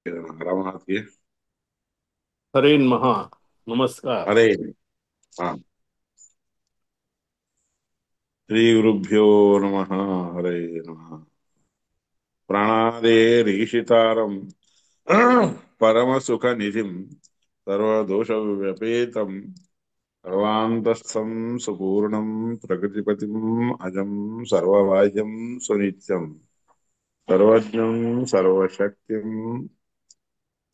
राम आहात की? हरेन महा. नमस्कार. अरे हा. श्री गुरुभ्यो नमः. हरे नमः. प्राणादेरीशितारं परम सुख निधिं सर्वदोष व्यपेतं सर्वान्तस्थं सुपूर्णं प्रकृतिपतिम् अजं सर्वबाह्यं सुनित्यं सर्वज्ञं सर्वशक्तिं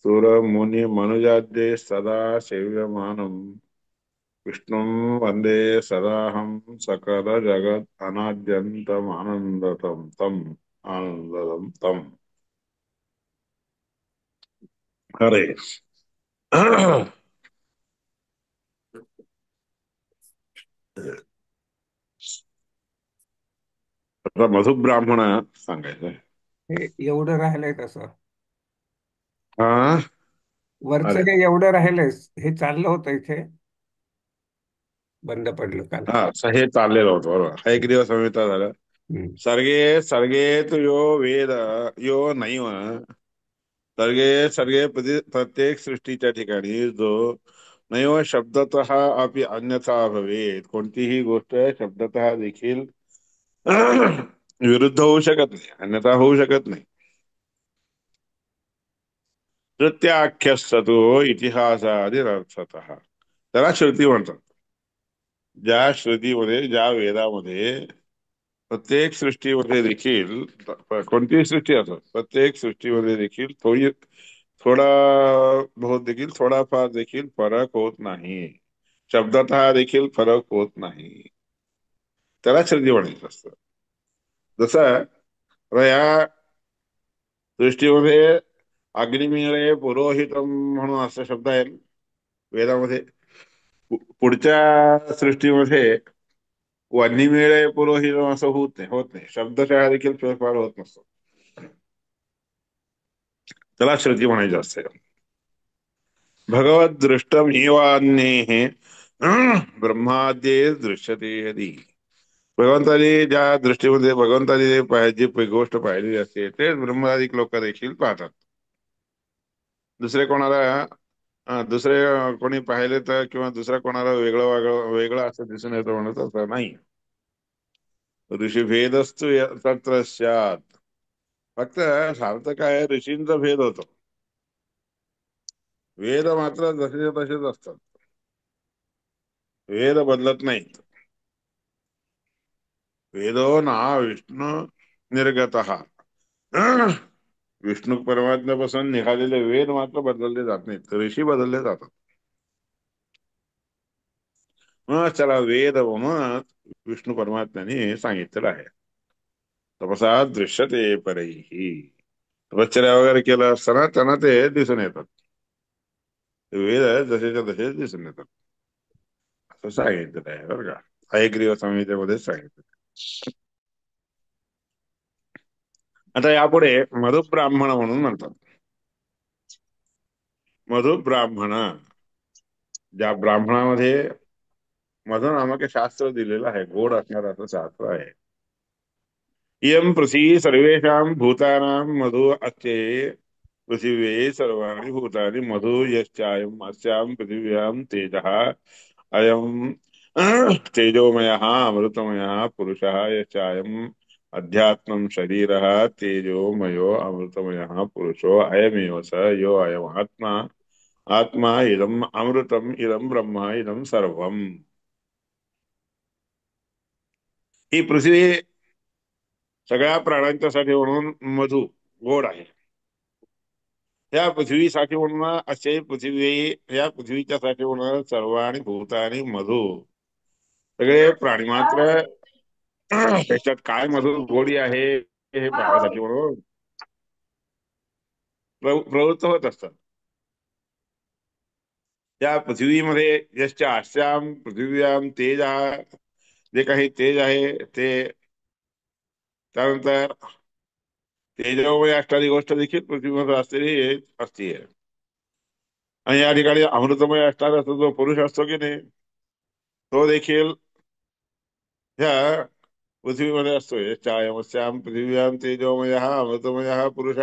सुरमुनिमनुजाद्ये सदा सेव्यमानं विष्णुं वन्दे सदाहं सकलजगत् अनाद्यन्तमानन्दतं तम् आनन्ददं तम्. हरे. आता मधुब्राह्मण सांगायचं. हे एवढं राहिलंय तसं. हा. वरचं अरे हे एवढं राहिलंय. हे चाललं होतं इथे, बंद पडलं काल. हा, हे चाललेलं होतं बरोबर. हा एक दिवस संहिता झालं. हम्म. सर्गे सर्गे तु यो वेद यो नैव सर्गे सर्गे प्रत्येक सृष्टीच्या ठिकाणी जो नैव शब्दतः अपि अन्यथा भवेत, कोणतीही गोष्ट शब्दतः देखील विरुद्ध होऊ शकत नाही, अन्यथा होऊ शकत नाही. प्रत्याख्यस्ततो इतिहासादिरर्थतः त्याला श्रुती म्हणतात. ज्या श्रुतीमध्ये, ज्या वेदामध्ये प्रत्येक सृष्टीमध्ये देखील, कोणतीही सृष्टी असो, प्रत्येक सृष्टीमध्ये देखील थोडा बहुत देखील, थोडाफार देखील फरक होत नाही, शब्दतः देखील फरक होत नाही, त्याला श्रुती म्हणायचं असतं. जसं आता या सृष्टीमध्ये अग्निमीळे पुरोहितम म्हणून असा शब्द आहे वेदामध्ये. पुढच्या सृष्टीमध्ये वन्यमीळे पुरोहितम असं होत नाही, शब्दशः देखील फेरफार होत नसतो, त्याला श्रुती म्हणायचं असते. भगवत दृष्टमिवान्येः ब्रह्माद्ये दृश्यते यदी. भगवंतानी ज्या दृष्टीमध्ये भगवंतानी जी गोष्ट पाहिलेली असते ते ब्रह्मादिक लोक देखील पाहतात. दुसरे कोणाला दुसरे कोणी पाहिले तर, किंवा दुसऱ्या कोणाला वेगळं वेगळं वेगळं असं दिसून येतं म्हणत असं नाही. ऋषी भेदस्तु तत्र स्यात्. फक्त सार्थ काय, ऋषींचा भेद होतो. वेद मात्र जसेच्या तसेच असतात, वेद बदलत नाहीत. वेदो ना विष्णू निर्गत. विष्णू परमात्म्यापासून निघालेले वेद मात्र बदलले जात नाहीत, ऋषी बदलले जातात. मग चला वेद मग विष्णू परमात्म्याने सांगितलेलं आहे. तपसा दृश्यते परैही. तपश्चर्या वगैरे केलं असताना त्यांना ते दिसून येतात, वेद जसेच्या तसेच दिसून येतात, असं सांगितलेलं आहे बरं का. हयग्रीव संहितेमध्ये सांगितलं. आता यापुढे मधुब्राह्मण म्हणून म्हणतात. मधुब्राह्मण, ज्या ब्राह्मणामध्ये मधु नामक शास्त्र दिलेलं आहे, गोड असणार असं शास्त्र आहे. इयं पृथ्वी सर्वेषां भूतानां मधु अस्ते. पृथिव्ये सर्वाणि भूतानि मधु यश्चायम् अस्यां पृथिव्यां तेजः अयम् तेजोमयः अमृतमयः पुरुषः यश्चायम् अध्यात्मं शरीरः तेजोमयो अमृतमयः पुरुषो अयमेव स यो अयम् आत्मा. आत्मा इदम् अमृतम् इदं ब्रह्म इदं सर्वम्. ही पृथ्वी सगळ्या प्राण्यांच्यासाठी म्हणून मधु गोड आहे. या पृथ्वीसाठी म्हणून असे पृथ्वी, या पृथ्वीच्या साठी म्हणून सर्वांनी भूतानी मधु, सगळे प्राणी मात्र त्याच्यात काय मधु गोडी आहे हे पाहण्यासाठी म्हणून प्रवृत्त होत असतात. त्या पृथ्वीमध्ये ज्याच्या आश्याम पृथ्व्याम तेज, जे काही तेज आहे ते, त्यानंतर तेजोमय असणारी गोष्ट देखील पृथ्वीमध्ये असलेली असते. आणि या ठिकाणी अमृतमय असणारा जो पुरुष असतो की नाही, तो देखील ह्या पृथ्वीमध्ये असतो. यश्चायमस्यां पृथिव्यां तेजोमय अमृतमय पुरुष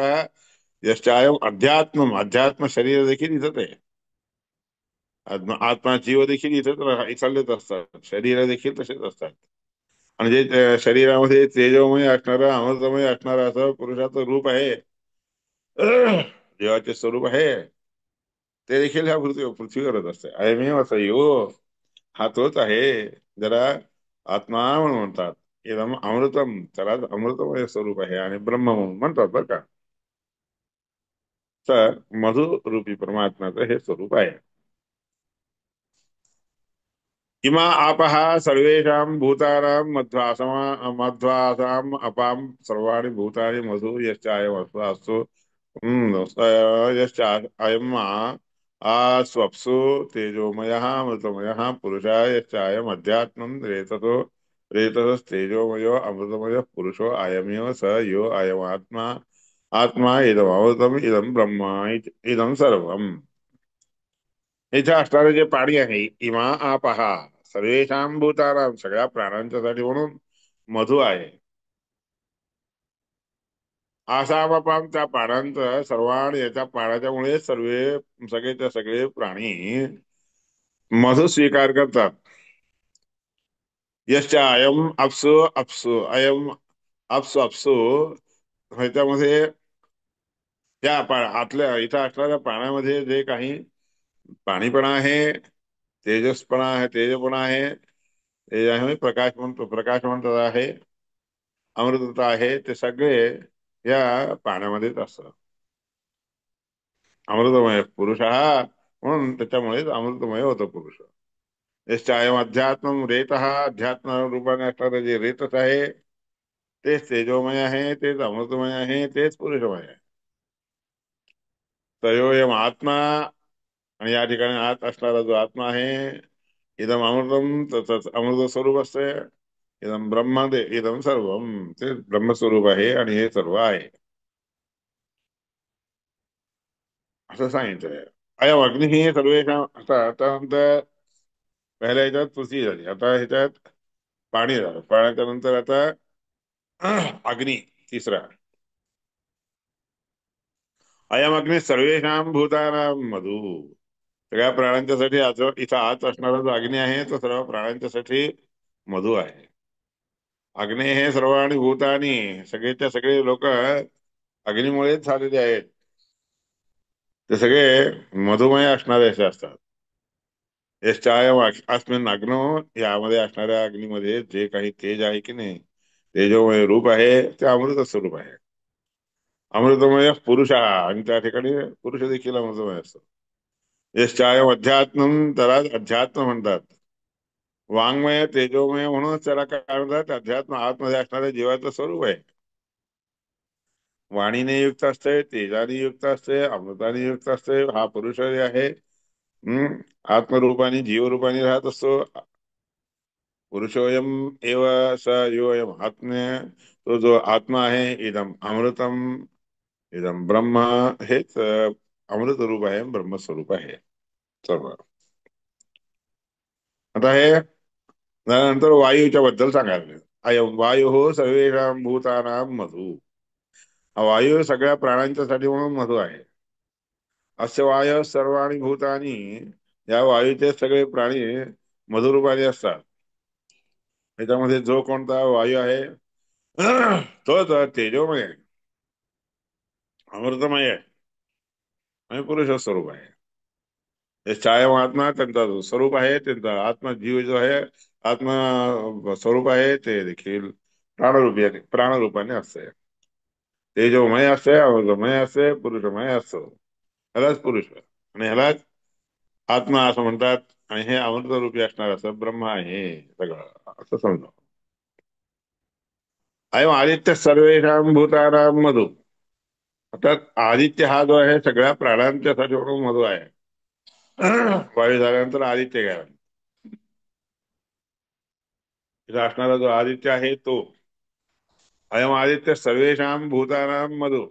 यश्चायम अध्यात्म, अध्यात्म शरीर देखील इथंच आहे. आत्मा जीव देखील इथलेच असतात, शरीर देखील तसेच असतात. म्हणजे शरीरामध्ये तेजोमय असणारं, अमृतमय असणारं असं पुरुषाचं रूप आहे, देवाचे स्वरूप आहे, ते देखील ह्या पृथ्वीवरच असते. अयमेव स यो, हा तोच आहे, जरा आत्मा म्हणून म्हणतात. इदम अमृतम, त्याला अमृतमय स्वरूप आहे आणि ब्रह्म म्हणून म्हणतात बरं का. तर मधु रूपी परमात्म्याचं हे स्वरूप आहे. इमा आपः सर्वेषां भूतानां मध्वासाम् अपां सर्वाणि भूतानि मधु यश्चायमस्वासु यश्च अयम् आस्वप्सु तेजोमयः अमृतमयः पुरुषः यश्चायम् अध्यात्मं रेतसो रेतसस्तेजोमयो अमृतमयः पुरुषो अयमेव स यो अयमात्मा आत्मा इदमृतम् इदं ब्रह्म इदं सर्वम्. इथे असणारे जे पाणी आहे, इमा आपहा सर्वेषां भूतानां, सगळ्या प्राण्यांच्यासाठी म्हणून मधु आहे. आसामापाम, त्या पाण्याचं सर्वान, याच्या पाण्याच्यामुळे सगळेच्या सगळे प्राणी मधु स्वीकार करतात. यश्चा अयम अप्सु अप्सु अयम अप्सु अप्सु, ह्याच्यामध्ये आतल्या इथं असणाऱ्या पाण्यामध्ये जे काही पाणीपणा आहे, तेजसपणा आहे, तेजपणा आहे, ते आहे प्रकाश म्हणतो, प्रकाश म्हणतात आहे, अमृतता आहे, ते सगळे या पाण्यामध्येच असतात. अमृतमय पुरुष हा, म्हणून त्याच्यामुळेच अमृतमय होतो पुरुष. यश्चायम अध्यात्म रेत, हा अध्यात्म रूपाने असणारं जे रेतच आहे, तेच तेजोमय आहे, तेच अमृतमय आहे, तेच पुरुषमय आहे. तयोयम आत्मा, आणि या ठिकाणी आत असणारा जो आत्मा आहे, इदम अमृतम, तसंच अमृत स्वरूप असते. इदम ब्रह्म दे इदम सर्वम, ते ब्रह्मस्वरूप आहे आणि हे सर्व आहे असं सांगितलंय. अयम अग्नि ही सर्वेषां, आता आता नंतर पहिल्या ह्याच्यात पृथ्वी झाली, आता ह्याच्यात पाणी झालं, पाण्याच्या नंतर आता अग्नी तिसरा. अयम अग्नि सर्वेषां भूतानां मधु, सगळ्या प्राण्यांच्यासाठी इथं आत असणारा जो अग्नी आहे, तो सर्व प्राण्यांच्यासाठी मधु आहे. अग्नी हे सर्वांनी भूतानी, सगळेच्या सगळे लोक अग्नीमुळेच झालेले आहेत. ते सगळे मधुमय असणारे असे असतात. यश्चायम अस्मिन अग्नो, यामध्ये असणाऱ्या अग्नीमध्ये जे काही तेज आहे की नाही, तेजोमय रूप आहे, ते अमृत स्वरूप आहे. अमृतमय पुरुष, आणि त्या ठिकाणी पुरुष देखील अमृतमय असतो. यश्चायम अध्यात्म, त्याला अध्यात्म म्हणतात. वाङ्मय तेजोमय म्हणूनच त्याला काय म्हणतात, अध्यात्म आतमध्ये असणाऱ्या जीवाचं स्वरूप आहे. वाणीने युक्त असते, तेजाने युक्त असते, अमृताने युक्त असते. हा पुरुष जे आहे, आत्मरूपाने जीवरूपाने राहत असतो. पुरुषोयम एव स योयम आत्म्य, तो जो आत्मा आहे, इदम अमृतम इदम ब्रह्म, हेच अमृत रूप आहे, ब्रह्मस्वरूप आहे सर्व. आता हे नंतर वायूच्या बद्दल सांगायला. अयम वायू सर्वेषां भूतानां मधु, हा वायू सगळ्या प्राण्यांच्यासाठी म्हणून मधु आहे. अस्य वाय सर्वाणि भूतानी, या वायूचे सगळे प्राणी मधुरूपाने असतात. त्याच्यामध्ये जो कोणता वायू आहे, तोच तेजोमय आहे, अमृतमय आहे आणि पुरुष स्वरूप आहे. हे छाया आत्मा त्यांचा जो स्वरूप आहे, त्यांचा आत्मा जीव जो आहे, आत्मा स्वरूप आहे, ते देखील प्राणरूपाने असते. तेजोमय असते, अमृतमय असते, पुरुषमय असतो. ह्यालाच पुरुष आणि ह्यालाच आत्मा असं म्हणतात. आणि हे अमृतरूपी असणार असं ब्रह्म आहे सगळं, असं समजा. अयम आदित्य सर्वेषां भूतानां मधु, अर्थात आदित्य हा जो आहे, सगळ्या प्राण्यांच्यासाठी म्हणून मधु आहे. वायू झाल्यानंतर आदित्य घ्या, इथं असणारा जो आदित्य आहे तो. अयम आदित्य सर्वेषां भूतानां मधु,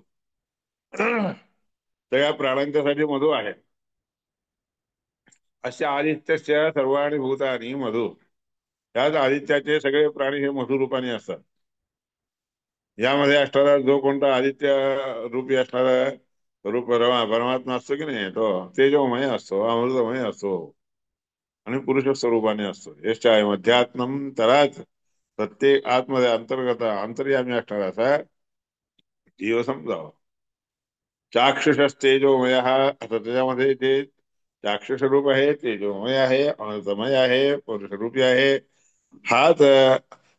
सगळ्या प्राण्यांच्यासाठी मधु आहे. असे आदित्यस्य सर्वाणि भूतानी मधु, त्याच आदित्याचे सगळे प्राणी हे मधुरूपाने असतात. यामध्ये असणारा जो कोणता आदित्य रूपी असणारा स्वरूप परमात्मा असतो की नाही, तो तेजोमय असतो, अमृतमय असतो आणि पुरुष स्वरूपाने असतो. यश्चाय अध्यात्मम तराच प्रत्येक आतमध्ये अंतर्गत अंतर्यामी असणारा असा जीव समजावा. चाक्षुष तेजोमय, आता त्याच्यामध्ये जे चाक्षुष रूप आहे, तेजोमय आहे, अमृतमय आहे, पुरुषरूपी आहे, हाच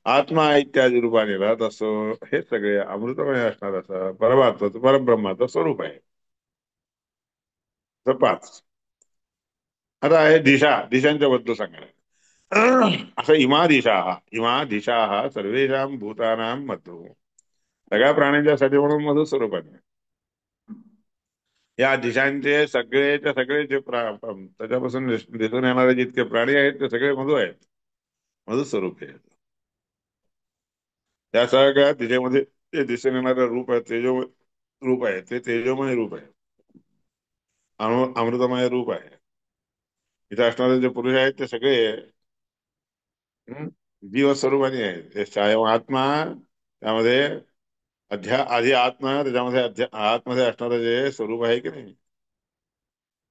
आत्मा इत्यादी रूपाने राहत असतो. हे सगळे अमृतमय असणार असं परमात्माचं परब्रह्माचं स्वरूप आहे. तर पाच. आता आहे दिशा, दिशांच्या बद्दल सांगायला. असं इमा दिशा सर्वेषां भूतानां मधु, सगळ्या प्राण्यांच्यासाठी म्हणून मधु स्वरूपाने या दिशांचे सगळेच्या सगळे जे त्याच्यापासून दिसून येणारे जितके प्राणी आहेत ते सगळे मधु आहेत, मधु स्वरूप आहेत. त्या सगळ्या दिशेमध्ये ते दिसून येणारं रूप आहे, तेजो रूप आहे, ते तेजोमय रूप आहे, अमृतमय रूप आहे. इथे असणारे जे पुरुष आहेत ते सगळे हं, जीव स्वरूपाने आहेत. ते कायम आत्मा, त्यामध्ये आधी आत्मा, त्याच्यामध्ये आतमध्ये असणारं जे स्वरूप आहे की नाही,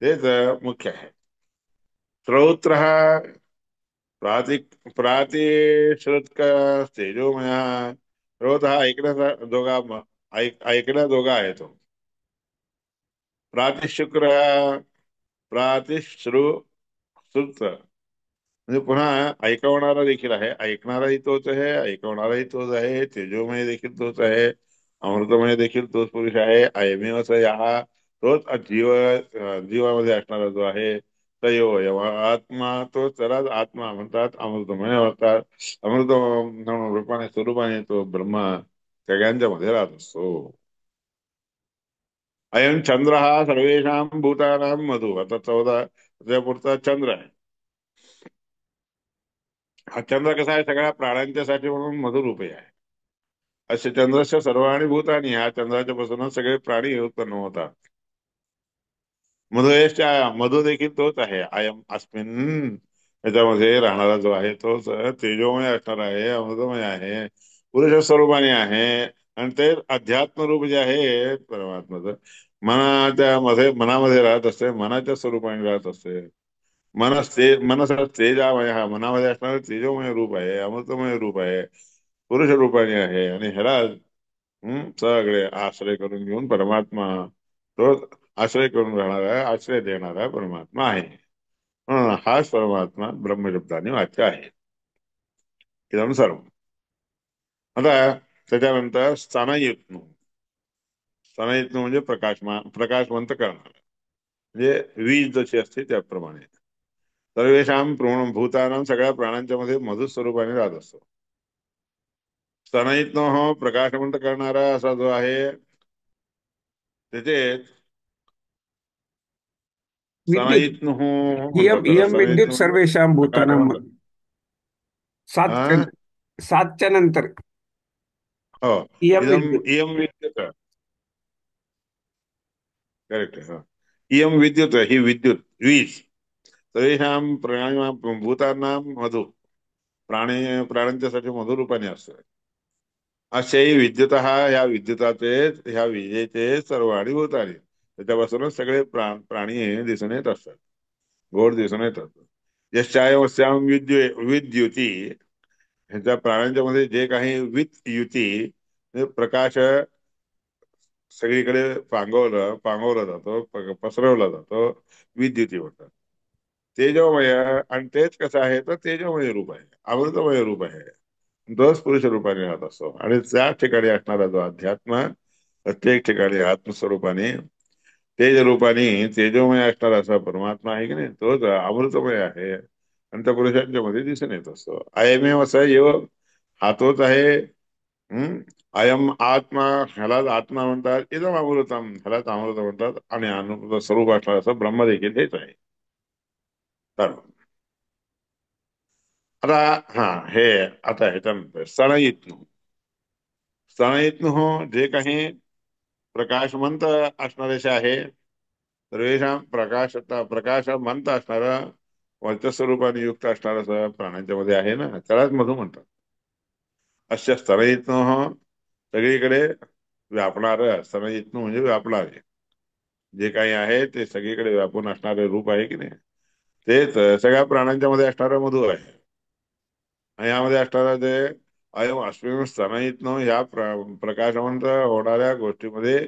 तेच मुख्य आहे. श्रोत्र प्रातिश्रुतक तेजोमय. श्रोत हा ऐकण्याचा ऐकण्याजोगा आहे तो. प्रातिशुक्र प्रातिश्रुत, म्हणजे पुन्हा ऐकवणारा देखील आहे, ऐकणाराही तोच आहे, ऐकवणाराही तोच आहे, तेजोमय देखील तोच आहे, अमृतमय देखील तोच पुरुष आहे. अयमेव स हा तोच जीवामध्ये असणारा जो आहे तयो आत्मा, तो त्यालाच आत्मा म्हणतात, अमृतमय म्हणतात. अमृत रूपाने स्वरूपाने तो ब्रह्मा सगळ्यांच्या मध्ये राहत असतो. अयम चंद्र हा सर्वेषां भूतानां मधु. आता 14 त्या पुढचा चंद्र आहे. हा चंद्र कसा आहे, सगळ्या प्राण्यांच्यासाठी म्हणून मधुरूपी आहे. असे चंद्रस्य सर्वाणि भूतानि, ह्या चंद्राच्या पासूनच सगळे प्राणी उत्पन्न होतात. मधुयश्च, मधु देखील तोच आहे. अयम अस्मिन, याच्यामध्ये राहणारा जो आहे तोच तेजोमय असणार आहे, अमृतमय आहे, पुरुष स्वरूपाने आहे. आणि ते अध्यात्म रूप जे आहे परमात्माचं, मनामध्ये राहत असते, मनाच्या स्वरूपाने राहत असते. मनस तेजामय, हा मनामध्ये असणारं तेजोमय रूप आहे, अमृतमय रूप आहे, पुरुष रूपाने आहे. आणि ह्याला सगळे आश्रय करून घेऊन परमात्मा, तो आश्रय करून राहणारा, आश्रय देणारा परमात्मा आहे. हाच परमात्मा ब्रह्मशब्दाने वाच्य आहे. इदं सर्व. आता त्याच्यानंतर स्थानयत्न. स्थानयत्न म्हणजे प्रकाशवंत करणार, म्हणजे वीज जशी असते त्याप्रमाणे. सर्वेषां भूतानां, सगळ्या प्राण्यांच्या मध्ये मधु स्वरूपाने राहत असतो. स्तनयित्नो प्रकाशवंत करणारा असा जो आहे, त्याचे विद्युत, स्तनयित्नो म्हणतात इयम त्याला. इयम विद्युत स्तनयित्नो म्हणजे सर्वेषां भूतानां प्रकाशवंत. सातच्या हा, सातच्या नंतर हो. इयम इदम विद्युत. इयम विद्युत, करेक्ट आहे. हा, इयम विद्युत, ही विद्युत, वीज. सर्वेषां भूतानां मधु, प्राण्यांच्यासाठी मधुरूपाने असतो. अशाही विद्युत, ह्या विद्युताचे, ह्या विजेचे सर्वाणी भूतानी, त्याच्यापासूनच सगळे प्राणी हे दिसून येत असतात, गोड दिसून येतात. यश्चायमस्याम विद्युती, ह्याच्या प्राण्यांच्या मध्ये जे काही युती, म्हणजे प्रकाश सगळीकडे पांगवला जातो, पसरवला जातो, विद्युती होतात. तेजोमय, आणि तेच कसं आहे तर तेजोमय रूप आहे, अमृतमय रूप आहे, तोच पुरुष रूपाने राहत असतो. आणि त्या ठिकाणी असणारा जो अध्यात्म, प्रत्येक ठिकाणी आत्मस्वरूपाने तेज रूपाने तेजोमय असणारा असा परमात्मा आहे की नाही, तोच अमृतमय आहे आणि त्या पुरुषांच्या मध्ये दिसून येत असतो. अयमेव असा येव, हा तोच आहे. अयम आत्मा, ह्यालाच आत्मा म्हणतात. इदम अमृतम, ह्यालाच अमृत म्हणतात. आणि अमृत स्वरूप असणारा असं ब्रह्म देखील हेच आहे. तर आता, हा, हे आता ह्याच्यानंतर स्तनयित्नु जे काही प्रकाशवंत असणारे असे आहे, सर्वेषां प्रकाशवंत असणारा, वरच्या स्वरूपाने युक्त असणारा प्राण्यांच्या मध्ये आहे ना, त्यालाच मधु म्हणतात. अशा स्तनयित्नु, सगळीकडे व्यापणार, स्तनयित्नु म्हणजे व्यापणारे. जे काही आहे ते सगळीकडे व्यापून असणारे रूप आहे की नाही, तेच सगळ्या प्राण्यांच्या मध्ये असणारं मधु आहे. आणि यामध्ये असणारा जे अयम अश्विन स्तनयितनो ह्या प्रकाशवंत होणाऱ्या गोष्टीमध्ये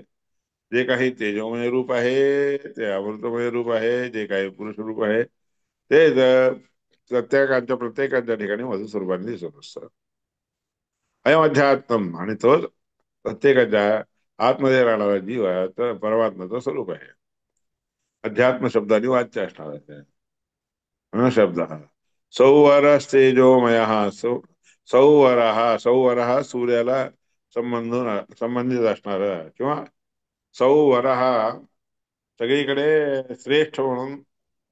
जे काही तेजोमय रूप आहे, ते अमृतमय रूप आहे, जे काही पुरुष रूप आहे, ते प्रत्येकाच्या ठिकाणी मधु स्वरूपाने दिसत असतं. अयम अध्यात्म, आणि तोच प्रत्येकाच्या आतमध्ये राहणारा जीव आहे, तर परमात्म्याचं स्वरूप आहे. अध्यात्म शब्दाने वाच्य असणार आहे शब्द सौवरस्तेजोमय. सौवर हा सूर्याला संबंधित असणार, किंवा सौवर हा सगळीकडे श्रेष्ठ म्हणून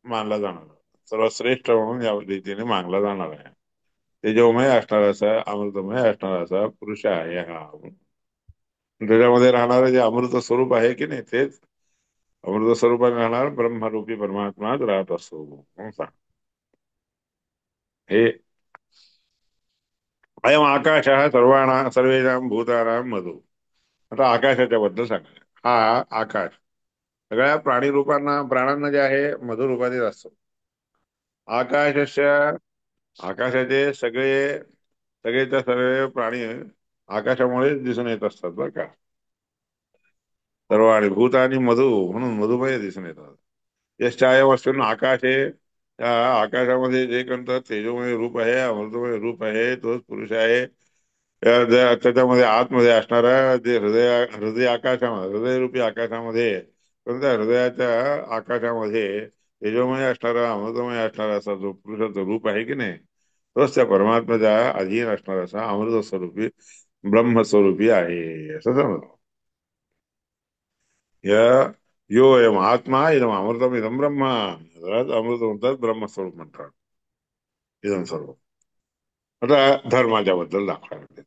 मानला जाणार, सर्वश्रेष्ठ म्हणून या रीतीने मानला जाणार आहे. तेजोमय असणार असा, अमृतमय असणार असा पुरुष आहे हा. त्याच्यामध्ये राहणार जे अमृत स्वरूप आहे की नाही, तेच अमृत स्वरूपाने राहणार ब्रह्मरूपी परमात्माच राहत असतो म्हणून सांग. हे अयम आकाश सर्वेषां भूतानां मधु. आता आकाशाच्या बद्दल सांगा. हा आकाश सगळ्या प्राण्यांना जे आहे मधु रूपाने असतो. आकाशस्य आकाशाचे सगळेच्या सगळे प्राणी आकाशामुळे दिसून येत असतात बरं का. सर्व आणि भूत आणि मधु म्हणून मधुमय दिसून येतात. यश्चायम असून आकाश हे, त्या आकाशामध्ये जे कोणतं तेजोमय रूप आहे, अमृतमय रूप आहे, तोच पुरुष आहे. त्याच्यामध्ये आतमध्ये असणारा जे हृदय आकाशामध्ये, हृदयरूपी आकाशामध्ये, कोणत्या हृदयाच्या आकाशामध्ये तेजोमय असणारा, अमृतमय असणारा असा जो पुरुषाचं रूप आहे की नाही, तोच त्या परमात्म्याच्या अधीन असणारा असा अमृत स्वरूपी ब्रह्मस्वरूपी आहे असं समजलं. या यो एम आत्मा इदम अमृतम इदम ब्रह्म. अमृत म्हणतात, ब्रह्मस्वरूप म्हणतात इदम सर्व. आता धर्माच्या बद्दल दाखवायला.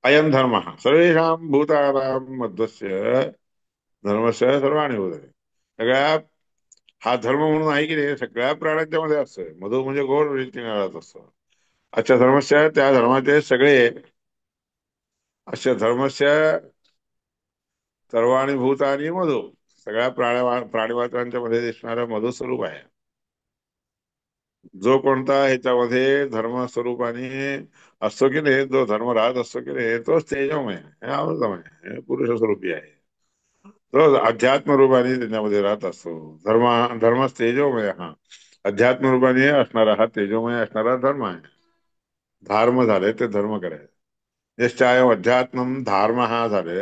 अयम धर्म सर्वेषां भूतानां मध्वस्य धर्मस्य सर्वाणि भूतानि. सगळ्या हा धर्म म्हणून आहे की नाही, सगळ्या प्राण्यांच्या मध्ये असतोय. मधु म्हणजे गोड रीतीने राहत असतो. अच्छा धर्मस्य, त्या धर्माचे सगळे, अशा धर्मस्य सर्वाणि भूतानि मधु, सगळ्या प्राणीमात्रांच्या मध्ये दिसणारं मधु स्वरूप आहे. जो कोणता ह्याच्यामध्ये धर्म स्वरूपाने असतो की नाही, जो धर्म राहत असतो की नाही, तोच तेजोमय आहे, अमृतमय आहे, पुरुष स्वरूपी आहे. तो अध्यात्म रूपाने त्याच्यामध्ये राहत असतो. धर्मच तेजोमय हा, अध्यात्म रूपाने असणारा हा तेजोमय असणारा धर्म आहे. धर्म झाले ते धर्म करायचे. यश्चाय अध्यात्म धर्म हा झाले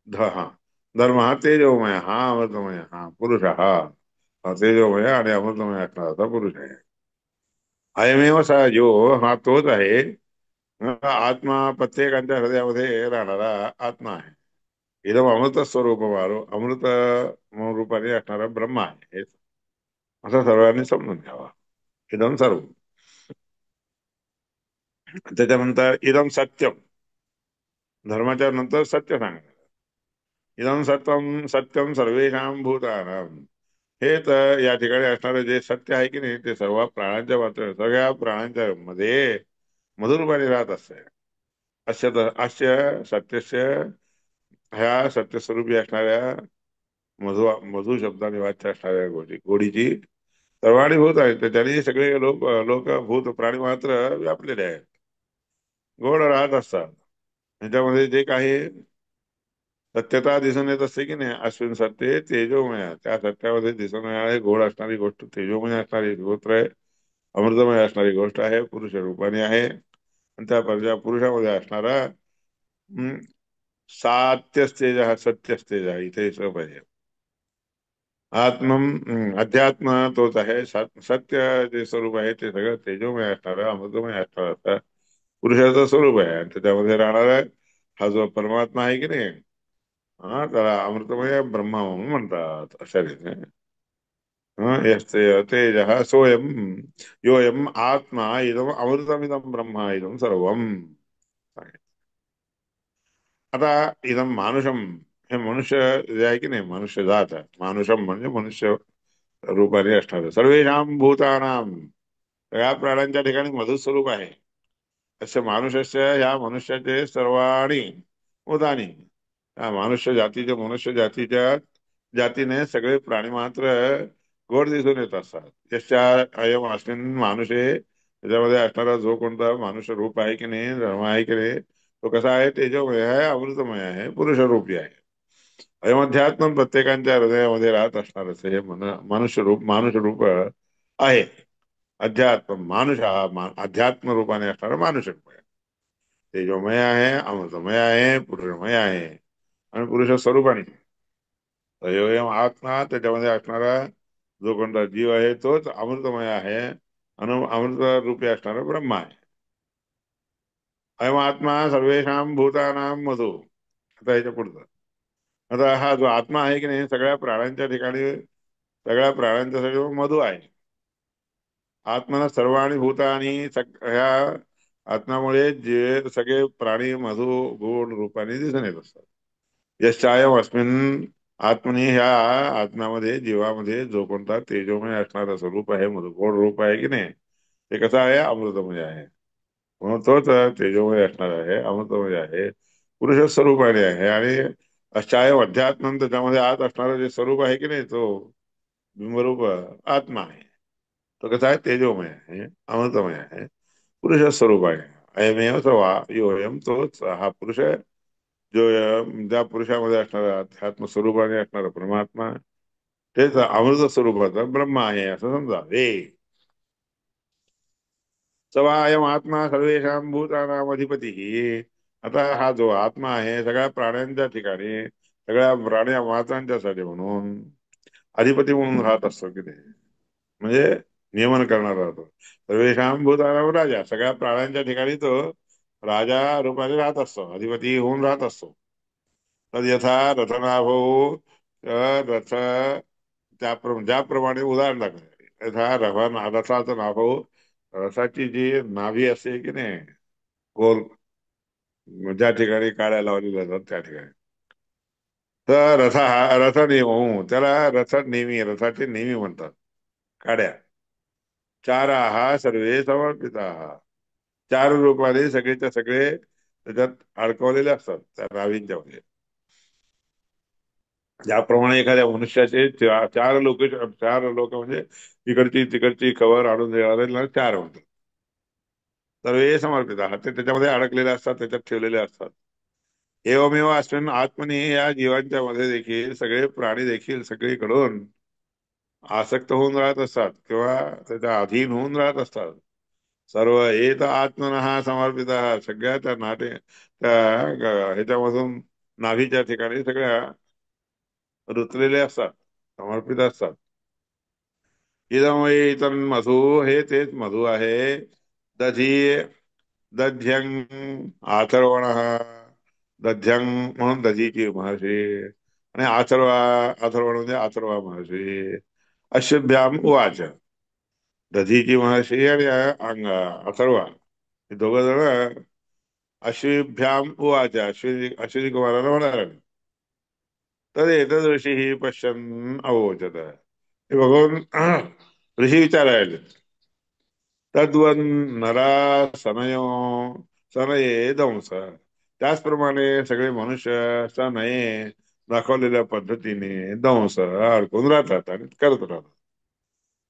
हा, धर्म हा तेजोमय हा, अमृतमय हा पुरुष हा तेजोमय आणि अमृतमय असणारा पुरुष आहे. अयमेव सा जो, हा तोच आहे. आत्मा प्रत्येकाच्या हृदयामध्ये राहणारा आत्मा आहे. इदम अमृत स्वरूप वारो, अमृत रूपाने असणारा ब्रह्म आहे, असं सर्वांनी समजून घ्यावा. इदम सर्व. त्याच्यानंतर इदम सत्यम, धर्माच्या नंतर सत्य सांगा. इदम सत्यम सत्यम सर्वेषां भूतानां. हे तर या ठिकाणी असणारे जे सत्य आहे की नाही, ते सर्व प्राण्यांच्या मात्र, सगळ्या प्राण्यांच्या मध्ये मधुरूपाने राहत असते. अस्य सत्यस्य, ह्या सत्यस्वरूपी असणाऱ्या मधु शब्दाने वाच्य असणाऱ्या गोडीची सर्वाणी भूत आहे. त्याच्याने सगळे लोक भूत प्राणी मात्र व्यापलेले आहेत, गोड राहत असतात. त्याच्यामध्ये जे काही सत्यता दिसून येत असते की नाही, अश्विन सत्य तेजोमय, त्या सत्यामध्ये दिसून येणारी गोड असणारी गोष्ट तेजोमय असणारी गोष्ट आहे, अमृतमय असणारी गोष्ट आहे, पुरुष रूपाने आहे. आणि त्या पुरुषामध्ये असणारा सात्यस्तेज हा सत्यस्तेज आहे, इथे पाहिजे. अध्यात्म तोच आहे, सत्य जे स्वरूप आहे ते सगळं तेजोमय असणार, अमृतमय असणार पुरुषाचं स्वरूप आहे. आणि त्याच्यामध्ये राहणारा हा जो परमात्मा आहे की नाही, हा त्याला अमृतमय ब्रह्मा म्हणून म्हणतात अशा रीतीने. यस्ते तेज सोयम योयम आत्मा इदम अमृतमिदम ब्रह्मा इदम सर्वम. आता इदम मानुषम, हे मनुष्य जे आहे की नाही, मनुष्य जात आहे. मानुषम म्हणजे मनुष्य रूपाने असणार सर्वेषां भूतानां, या प्राण्यांच्या ठिकाणी मधुस्वरूप आहे. असे मानुषस्य, ह्या मनुष्याचे सर्वाणी भूतानी, या मनुष्य जातीच्या जातीने सगळे प्राणी मात्र गोड दिसून येत असतात. यश्चा अयम अस्मिन मानुषे, त्याच्यामध्ये असणारा जो कोणता मानुष रूप आहे की नाही, धर्म आहे की नाही, तो कसा आहे, तेजोमय आहे, अमृतमय आहे, पुरुष रूपी आहे. अयमध्यात्म प्रत्येकांच्या हृदयामध्ये राहत असणारच हे मानुष रूप आहे. अध्यात्म मानुष हा अध्यात्म रूपाने असणारा मानुष रूप आहे. तेजोमय आहे, अमृतमय आहे, पुरुषमय आहे आणि पुरुष स्वरूपाने अयम आत्मा, त्याच्यामध्ये असणारा जो कोणता जीव आहे तोच अमृतमय आहे आणि अमृत रूपी असणारा ब्रह्म आहे. अयम आत्मा सर्वेषां भूतानां मधु. आता याच्या पुढचं, आता हा जो आत्मा आहे की नाही, सगळ्या प्राण्यांच्या ठिकाणी, सगळ्या प्राण्यांच्यासाठी मधु आहे. आत्मना सर्वाणी भूतानी, ह्या आत्म्यामुळे जे सगळे प्राणी मधु गुण रूपाने दिसून येत असतात. यश्चायम अस्मिन आत्मनी, ह्या आत्म्यामध्ये जीवामध्ये जो कोणता तेजोमय असणारा स्वरूप आहे, मधु गोड रूप आहे की नाही, ते कसं आहे, अमृतमय आहे. म्हणून तोच तेजोमय असणार आहे, अमृतमय आहे, पुरुष स्वरूपाने आहे. आणि अष्टाय अध्यात्म, त्याच्यामध्ये आत असणारं जे स्वरूप आहे की नाही, तो बिंबरूप आत्मा आहे. तो कसा आहे, तेजोमय आहे, अमृतमय आहे, पुरुष स्वरूप आहे. अयमेव सवा योयम, तोच हा पुरुष, जो ज्या पुरुषामध्ये असणारा अध्यात्म स्वरूपाने असणारा परमात्मा, तेच अमृत स्वरूपाचा ब्रह्म आहे असं समजा रे. सवायम आत्मा सर्वेषां भूतानां अधिपती. आता हा जो आत्मा आहे सगळ्या प्राण्यांच्या ठिकाणी, सगळ्या प्राण्या मात्रांच्यासाठी म्हणून अधिपती म्हणून राहत असतो की नाही, म्हणजे नियमन करणार राहतो. सर्वेषां भूतानां राजा, सगळ्या प्राण्यांच्या ठिकाणी तो राजा रूपाने राहत असतो, अधिपती होऊन राहत असतो. तद यथा रथनाभो, रथ ज्याप्रमाणे उदाहरण लागले, यथा रथाचं नाभो, रथाची जी नाभी असते की नाही, गोल, ज्या ठिकाणी काड्या लावलेल्या जातात त्या ठिकाणी, तर रथ नेमू, त्याला रथाचे नेमी म्हणतात, काड्या. चार हा सर्वे समर्पिता, चार रूपाने सगळेच्या सगळे त्याच्यात अडकवलेले असतात त्या नावींच्या मध्ये. ज्याप्रमाणे एखाद्या मनुष्याचे चार लोक म्हणजे इकडची तिकडची कवर आणून देणारे चार म्हणतात. सर्वे समर्पित आहात, ते त्याच्यामध्ये अडकलेले असतात, त्याच्यात ठेवलेले असतात. एवमेव अस्मिन आत्मनी, या जीवांच्या मध्ये देखील सगळे प्राणी देखील सगळीकडून आसक्त होऊन राहत असतात किंवा त्याच्या अधीन होऊन राहत असतात. सर्व येत आत्मनः समर्पित, सगळ्या त्या ह्याच्यामधून नाभीच्या ठिकाणी सगळ्या रुतलेले असतात, समर्पित असतात. इदमय मधु, हे तेच मधु आहे. दधी दध्यंग आथर्वण, दध्यंग म्हणून दधीची महर्षी, आणि अथर्वण म्हणजे अथर्वा महर्षी. अश्वभ्याम उवाच, दधीची महर्षी आणि अथर्वा हे दोघ जण अश्विभ्याम उवाच, अश्विनी कुमाराला म्हणाले. तर एतद ऋषी पश्यन् अवोचत, हे बघून ऋषी विचारायले. तद्वन नरा सनयो सनये दंस, त्याचप्रमाणे सगळे मनुष्य सनये दाखवलेल्या पद्धतीने दंस अडकून राहतात आणि करत राहतात.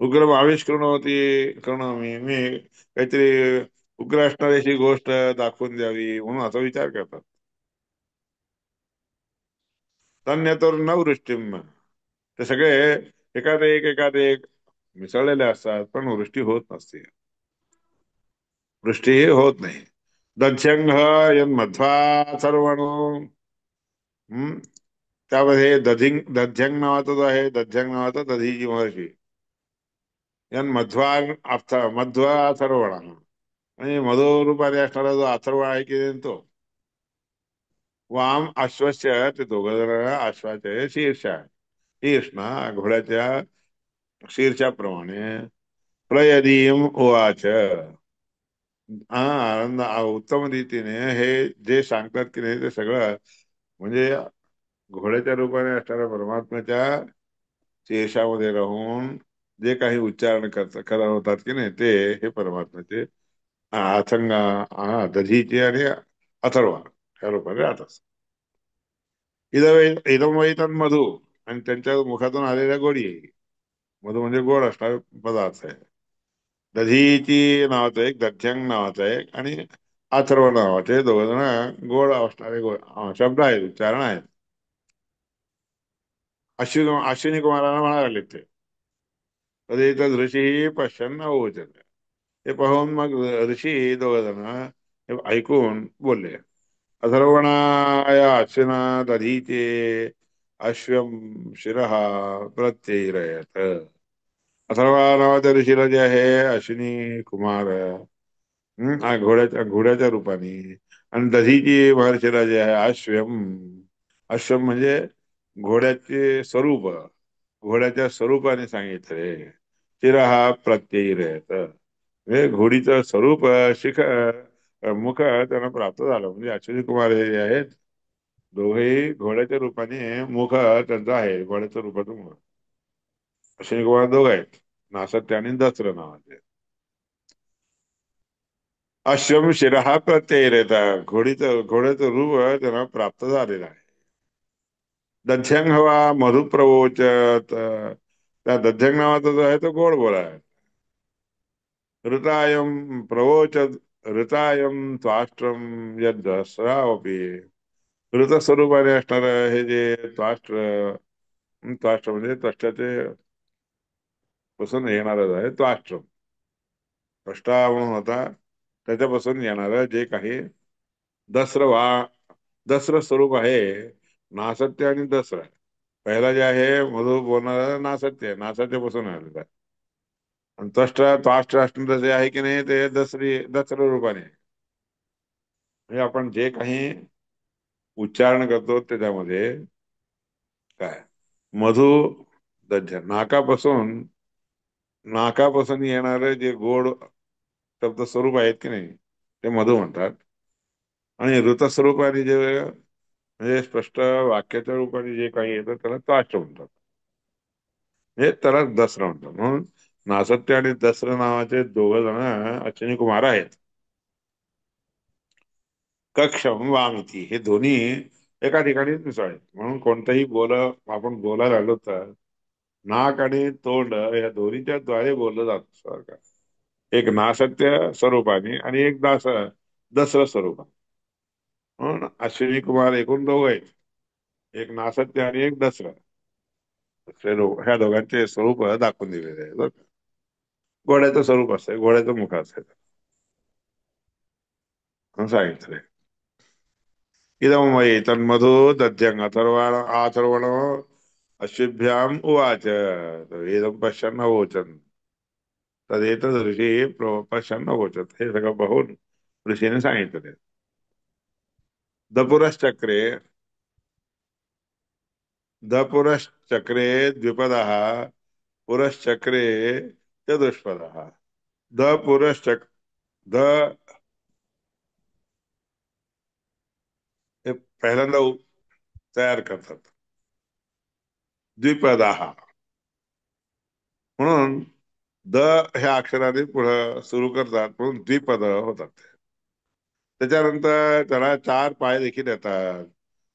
उग्र आवेश करणं मी काहीतरी उग्र असणारी अशी गोष्ट दाखवून द्यावी म्हणून असा विचार करतात. धन्य तर नवृष्टीम, ते सगळे एकात एक मिसळलेले असतात, पण वृष्टी होत नसते, वृष्टी होत नाही. दध्यंग मध्वा सर्वणू, हम्म, त्यामध्ये दध्यंग नावाचा जो आहे, दध्यंग नावाचा दधीची महर्षी, यान मध्वा मध्वा अथर्वण, आणि मधुरूपाने असणारा जो अथर्व आहे की नाही, तो वाम अश्वस्य, ते दोघ जण अश्वाचे शीर्ष ना घोड्याच्या शीर्षा प्रमाणे. प्रयदीम उवाच, हा आनंद उत्तम रीतीने हे जे सांगतात की नाही, ते सगळं म्हणजे घोड्याच्या रूपाने असणाऱ्या परमात्म्याच्या शीर्षामध्ये राहून जे काही उच्चारण करत होतात की नाही, ते हे परमात्म्याचे अथंग, दधीचे आणि अथर्वा ह्या रूपाने राहतात. इदम वै तन्मधु, आणि त्यांच्या मुखातून आलेल्या गोडी. मधु म्हणजे गोड असणारे पदार्थ आहे. दधीची नावाचं एक, दध्यंग नावाचं एक आणि अथर्व नावाचे दोघ जण गोड असणारे शब्द आहेत, उच्चारण आहेत. अश्विनी कुमारांना म्हणाले ते. तरी तर ऋषी पश्चन्न होत. ते पाहून मग ऋषी दोघ जण हे ऐकून बोलले, अथर्वणाय अश्विना दधीचे अश्वम शिरः प्रत्ययरयत. अथर्व नावाच्या ऋषीला जे आहे अश्विनी कुमार, घोड्याच्या रूपाने, आणि दधीची महर्षीला जे आहे अश्वम. अश्वम म्हणजे घोड्याचे स्वरूप, घोड्याच्या स्वरूपाने सांगितले. शिर हा प्रत्ययी रयत, म्हणजे घोडीचं स्वरूप मुख त्यांना प्राप्त झालं. म्हणजे अश्विनी कुमार हे जे आहेत दोघेही घोड्याच्या रूपाने मुख त्यांचं आहे, घोड्याच्या रूपाचं मुख. अश्विनी कुमार दोघ आहेत, नासत्य आणि दसर नावाचे. अश्वम शिरहा प्रत्यय येतात, घोड्याचं रूप त्यांना प्राप्त झालेलं आहे. दध्यंग हवा मधुप्रवोचत, त्या दध्यंग नावाचा जो आहे तो गोड बोला आहे. ऋतायम प्रवोचत, ऋतायम त्वाष्ट्रम यद्दस्रावपी. ऋत स्वरूपाने असणार हे जे त्वाष्ट्र, त्वाष्ट्र म्हणजे त्वष्टाचे पासून येणार आहे त्वाष्ट्र. त्वष्टा म्हणून होता, त्याच्यापासून येणार जे काही दस्र दस्र स्वरूप आहे. नासत्य आणि दसरा, पहिला जे आहे मधु बोलणारा नासत्य, नासत्यापासून आलेला आहे. आणि त्वष्ट असणार जे आहे की नाही ते दसर रूपाने. म्हणजे आपण जे काही उच्चारण करतो त्याच्यामध्ये काय मधु दध्य, नाकापासून येणारे जे गोड शब्द स्वरूप आहेत की नाही ते मधु म्हणतात. आणि ऋतस्वरूपाने जे म्हणजे स्पष्ट वाक्याच्या रूपाने जे काही येतं त्याला त्वाष्ट म्हणतात, हे त्याला दसरा म्हणतात. म्हणून नासत्य आणि दसरा नावाचे दोघ जण अश्विनी कुमार आहेत. कक्षम वामिती हे दोन्ही एका ठिकाणी मिसळले. म्हणून कोणतंही आपण बोलायला आलो तर नाक आणि तोंड या दोन्हीच्या द्वारे बोललं जात. एक नासत्य स्वरूपाने आणि एक दसरा स्वरूपाने. म्हणून अश्विनी कुमार एकूण दोघ आहेत, एक नासत्य आणि एक दसरा. ह्या दोघांचे स्वरूप दाखवून दिलेले आहे बरं का. घोड्याचं स्वरूप असतंय, घोड्याचं मुख असतंय म्हणून सांगितलंय. इदं वै तन्मधु दध्यंग अथर्वण अश्विभ्याम उवाच इदं पश्यन् अवोचन् तदेतद ऋषी पश्यन् अवोचत. हे सगळं पाहून ऋषीने सांगितलं. दपुरश्चक्रे दपुरश्चक्रे द्विपदः पुरश्चक्रे चतुष्पदः. दपुरश्चक्र द हे पहिल्यांदा तयार करतात, द्विपदाः म्हणून द ह्या अक्षराने पुढं सुरू करतात म्हणून द्विपद होतात. त्याच्यानंतर त्याला चार पाय देखील येतात.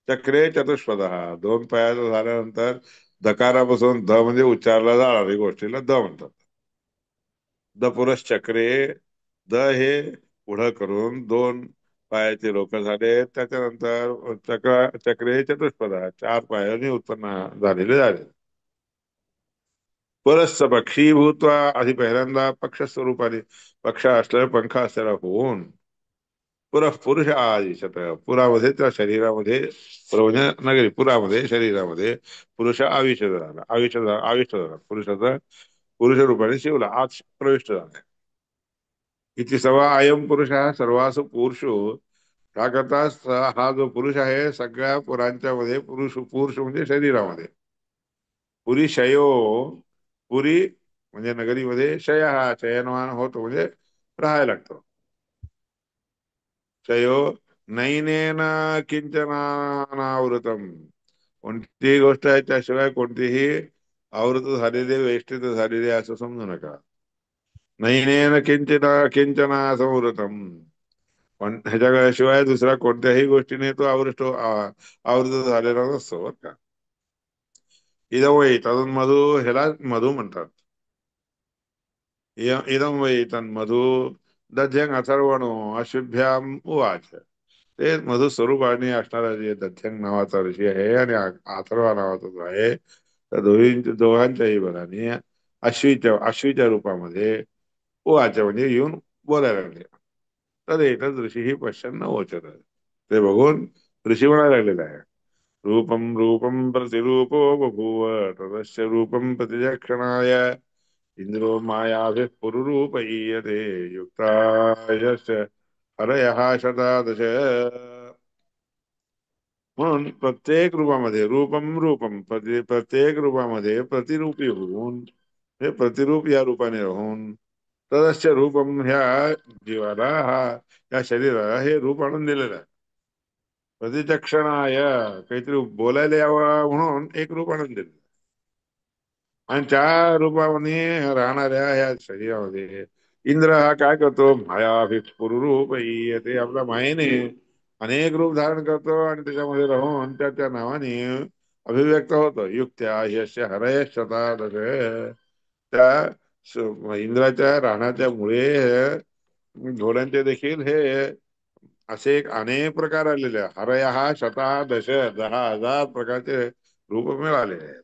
चक्रे चतुष्पद, दोन पायाचं झाल्यानंतर दकारापासून द म्हणजे उच्चारला जाणारी गोष्टीला द म्हणतात. द पुरुष चक्रे, द हे पुढं करून दोन पायाचे लोक झाले. त्याच्यानंतर चक्रे चतुष्पद, चार पायाने उत्पन्न झाले. परस्ස पक्षी भूत्वा, आधी पहिल्यांदा पक्ष स्वरूपाने, पक्ष असलेला पंख असलेला होऊन, पुरुष आदिशत, पुरामध्ये त्या शरीरामध्ये, म्हणजे नगरी पुरामध्ये शरीरामध्ये पुरुष आविष्ट झाला, आविष्ट झाला पुरुषाचा, पुरुष रूपाने शिवला आत प्रविष्ट झाला. इथे सवा अयम पुरुष हा सर्वासु पुरुषो, त्याकरता हा जो पुरुष आहे सगळ्या पुरांच्या मध्ये पुरुष, पुरुष म्हणजे शरीरामध्ये. पुरी शयो, पुरी म्हणजे नगरीमध्ये, शय हा शयनवान होतो म्हणजे राहायला लागतो. शयो नैनेन किंचनावृतम, कोणतीही गोष्ट आहे त्याशिवाय कोणतीही आवृत झालेले, वेष्टित झालेले असं समजू नका. नैनेन किंचना संवृतम, पण ह्याच्याशिवाय दुसऱ्या कोणत्याही गोष्टीने तो आवृत झालेला नसतो बरं का. इदं वै तदून मधु ह्याला मधु म्हणतात. इदं वै तन्मधु दध्यंग अथर्वणो अशुभ्याम उवाच. ते मधु स्वरूपाने असणारा जे दध्यंग नावाचा ऋषी आहे आणि अथर्वा नावाचा जो आहे, त्या दोघांच्याही बलाने अश्वीच्या रूपामध्ये उवाच म्हणजे येऊन बोलायला लागले. तर एकच ऋषी ही पश्चन्न वचन, ते बघून ऋषी म्हणायला लागलेला आहे, रूपम रूपम प्रतिरूपो बभूव तदस्य रूपम प्रतिजक्षणाय इंद्रो मायाभिः पुरुरूपयीयते युक्तायश्च हरयः शतादश. म्हणून प्रत्येक रूपामध्ये रूपम रूपम प्रत्येक रूपामध्ये प्रतिरूपी होऊन, हे प्रतिरूप या रूपाने राहून, तदस्य रूपम ह्या जीवाला या शरीराला हे रूप आणून दिलेलं आहे. प्रतिचक्षणाय काहीतरी बोलायला यावं म्हणून एक रूप आणून दिलं, आणि त्या रूपाने राहणाऱ्या ह्या शरीरामध्ये इंद्र हा काय करतो, मायाभिस्फुररूप ते आपल्या मायेने अनेक रूप धारण करतो आणि त्याच्यामध्ये राहून त्या त्या नावाने अभिव्यक्त होतो. युक्त्या यश हरय शतादश. त्या इंद्राच्या राहण्याच्या मुळे घोड्यांचे देखील हे असे एक अनेक प्रकार आलेले आहे. हरय हा शतादश 10,000 प्रकारचे रूप मिळाले आहेत.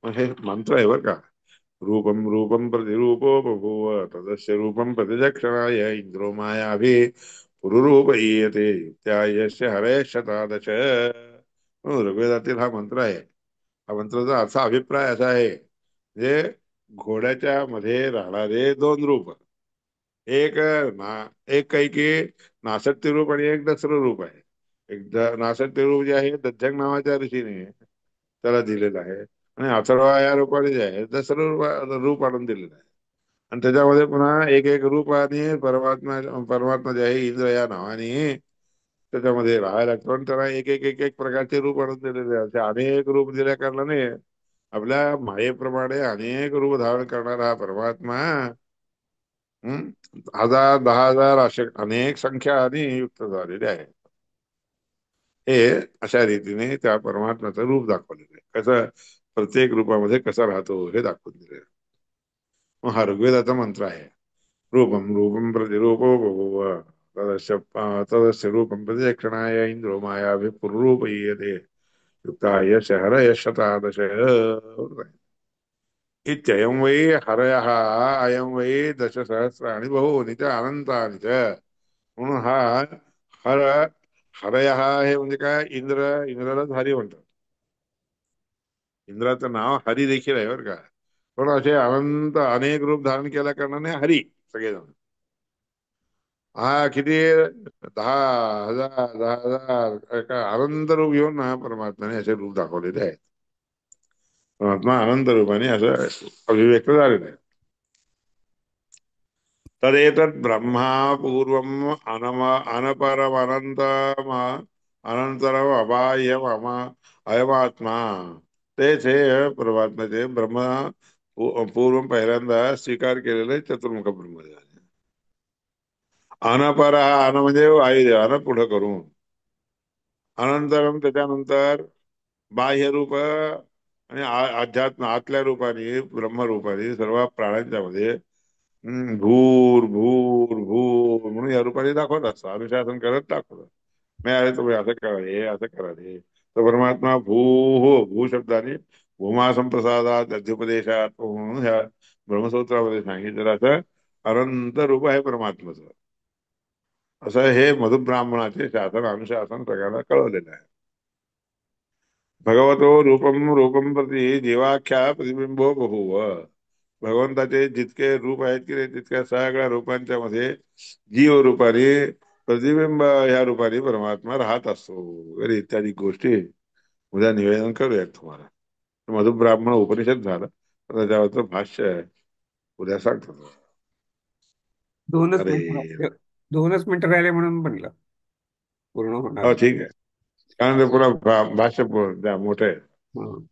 हे मंत्र आहे बर का. रूपम रूपम प्रतिरूपो बभूव तदस्य रूपम प्रतिजक्षणाय इंद्रो मायाभि पुरुरूपयीयते त्या यस्य हरे शतादश. ऋग्वेदातील हा मंत्र आहे. हा मंत्राचा असा अभिप्राय असा आहे, जे घोड्याच्या मध्ये राहणारे दोन रूप, एक ना एक काही की नासत्य रूप आणि एक दसरं रूप आहे. एक नासत्य रूप जे आहे दध्यंग नावाच्या ऋषीने त्याला दिलेलं आहे, आणि अथर्वा या रूपाने जे आहे दसरं रूप आणून दिलेलं आहे. आणि त्याच्यामध्ये पुन्हा एक एक रूप आणि परमात्मा परमात्मा जे आहे इंद्र या नावाने त्याच्यामध्ये राहायला लागतो, आणि त्याला एक एक एक एक प्रकारचे रूप आणून दिलेले आहे. असे अनेक रूप दिल्या कारणाने आपल्या मायेप्रमाणे अनेक रूप धारण करणारा हा परमात्मा, 1,000 10,000 असे अनेक संख्या आणि युक्त झालेले आहे. हे अशा रीतीने त्या परमात्म्याचं रूप दाखवलेलं आहे. कसं प्रत्येक रूपामध्ये कसा राहतो हे दाखवून दिले. मग हा ऋग्वेदाचा मंत्र आहे. रूपम रूपम प्रतिरूपो बभूव तदस्य रूपम प्रतिक्षणाय इंद्रो मायाभिपुरूपयीयते युक्ताय शहरय शतादश. इत्ययं वै हरयः अयं वै दशसहस्राणि बहूनि च अनंतानि च. म्हणून हा हर हरयः हे म्हणजे काय, इंद्रालाच हरी म्हणतात. इंद्राचं नाव हरी देखील आहे बरं का. पण असे अनंत अनेक रूप धारण केल्या कारणाने हरी सगळेजण. हा किती 10,000 10,000 का अनंत रूप घेऊन ना परमात्म्याने असे रूप दाखवलेले आहेत. परमात्मा अनंत रूपाने असं अभिव्यक्त झालेलं आहे. तदेतत् ब्रह्मा पूर्वम अनपरमनंतम अनंतरम अबाह्यम अयमात्मा. तेच हे परमात्म्याचे ब्रह्म पूर्व पहिल्यांदा स्वीकार केलेले चतुर्मुख ब्रह्म झाले. अनपर हा अन म्हणजे वायुदेव, अन पुढं करून, अनंतरम त्याच्यानंतर बाह्य रूप आणि अध्यात्म आतल्या रूपाने ब्रह्मरूपाने सर्व प्राण्यांच्या मध्ये भूर भूर भूर म्हणून या रूपाने दाखवत असतात, अनुशासन करत दाखवतात. मी अरे तुम्ही असं करा हे असं करा हे. तर परमात्मा भू हो भू शब्दाने भूमा संप्रसादात अध्युपदेशात म्हणून ह्या ब्रह्मसूत्रामध्ये सांगितलेलं असं अनंत रूप आहे परमात्माचं. असं हे मधुब्राह्मणाचे शासन अनुशासन सगळ्यांना कळवलेलं आहे. भगवतो रूपम रूपम प्रती जीवाख्या प्रतिबिंबो बभूव. भगवंताचे जितके रूप आहेत की नाही तितक्या सगळ्या रूपांच्या मध्ये जीव रूपाने प्रतिबिंब ह्या रूपाने परमात्मा राहत असतो वगैरे इत्यादी गोष्टी उद्या निवेदन करूयात तुम्हाला. मधुब्राह्मण उपनिषद झालं, तर त्याच्यावरचं भाष्य आहे उद्या सांगतो तुम्हाला. दोनच अरे मिनिटं राहिले. दोनच मिनिटं राहिले म्हणून म्हणलं पूर्ण होणार हो नाही. ठीक आहे. कारण ते पुन्हा भाष्य द्या मोठं आहे. हं.